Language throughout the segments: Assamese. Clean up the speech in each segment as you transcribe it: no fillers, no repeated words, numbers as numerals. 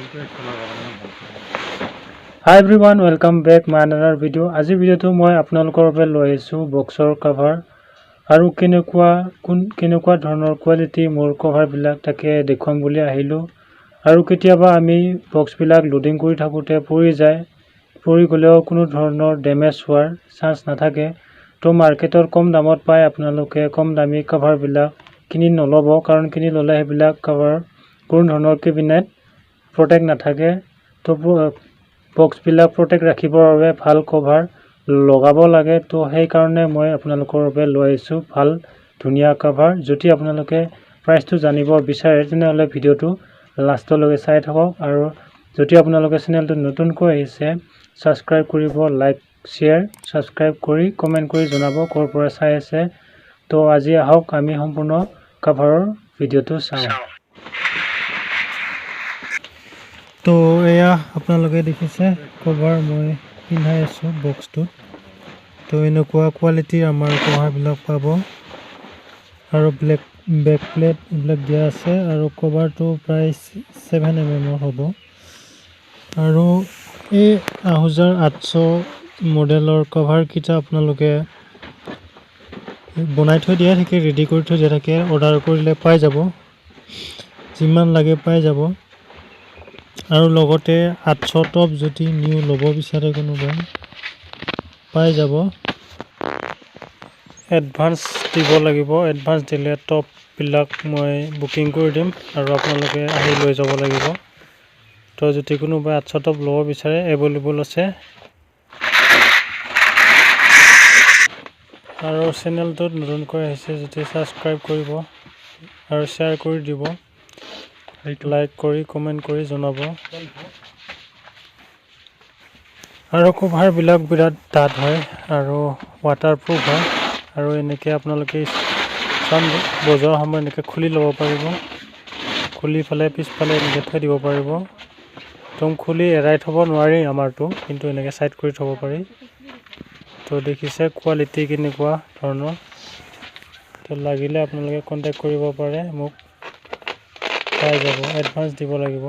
Hi everyone, welcome back my another video. আজি ভিডিওটো মই আপোনালোকৰ বাবে লৈ আহিছো বক্সৰ কভাৰ আৰু কেনেকুৱা ধৰণৰ কোৱালিটি মোৰ কভাৰ বিলাক তাকে দেখুৱাম বুলি আহিলো আৰু কেতিয়াবা আমি বক্স বিলাক লোডিং কৰি থাকোতে পৰি গলেও কোনো ধৰণৰ ড্যামেজ হোৱাৰ চান্স নাথাকে তো মাৰ্কেটৰ কম দামত পায় আপোনালোকে কম দামী কভাৰ বিলাক কিনি নলব কাৰণ কিনি ললে হেবিলাক কভাৰ কোনো ধৰণৰ কেবিনেট প্ৰটেক্ট নাথাকে তো বক্স বিলাক প্ৰটেক্ট ৰাখিবৰ বাবে ভাল কভাৰ লগাব লাগে তো সেই কাৰণে মই আপোনালোকৰ বাবে লৈ আহিছো ভাল ধুনিয়া কভাৰ যদি আপোনালোকে প্ৰাইচটো জানিব বিচাৰে তেনেহলে ভিডিওটো লাষ্টলৈকে চাই থাকক আৰু যদি আপোনালোকে চেনেলটো নতুনকৈ আহিছে সাবস্ক্ৰাইব কৰিব লাইক শেয়াৰ সাবস্ক্ৰাইব কৰি কমেন্ট কৰি জনাব কৰ পৰা চাই আছে তো আজি আহক আমি সম্পূৰ্ণ কভাৰৰ ভিডিওটো চাওঁ তো এয়া আপোনালোকে দেখিছে কভাৰ মই পিন্ধাই আছো বক্সটো তো এনেকুৱা কোৱালিটিৰ আমাৰ কভাৰ বিলাক পাব আৰু ব্লেক বেক প্লেট বিলাক দিয়া আছে আৰু কভাৰটো প্ৰায় 7 mm হ'ব আৰু এই 1800 মডেলৰ কভাৰ কিটা আপোনালোকে বনাই থৈ দিয়া থাকে ৰেডি কৰি থৈ দিয়া থাকে অৰ্ডাৰ কৰিলে পাই যাব যিমান লাগে পাই যাব আৰু লগতে 800 টপ যদি নিউ লব বিচাৰে কোনোবা পাই যাব এডভান্স দিব লাগিব এডভান্স দিলে টপ বিলাক মই বুকিং কৰি দিম আৰু আপোনালোকে আহি লৈ যাব লাগিব তো যদি কোনোবা 800 টপ লব বিচাৰে अवेलेबल আছে আৰু চেনেলটো নতুনকৈ আহিছে যদি সাবস্ক্ৰাইব কৰিব আৰু শেয়াৰ কৰি দিব লাইক কৰি কমেন্ট কৰি জনাব আৰু কভাৰ বিলাক বিৰাট ডাঠ হয় আৰু ৱাটাৰপ্ৰুফ হয় আৰু এনেকৈ আপোনালোকে চান বজোৱাৰ সময় এনেকৈ খুলি ল'ব পাৰিব খুলি ফালে পিছফালে এনেকৈ থৈ দিব পাৰিব একদম খুলি এৰাই থব নোৱাৰি আমাৰটো কিন্তু এনেকৈ সাইড কৰি থব পাৰি তো দেখিছে কোৱালিটি কেনেকুৱা ধৰণৰ তো লাগিলে আপোনালোকে কন্টাক্ট কৰিব পাৰে মোক পাই যাব এডভান্স দিব লাগিব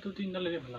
তো 3 ডালেৰে ভাল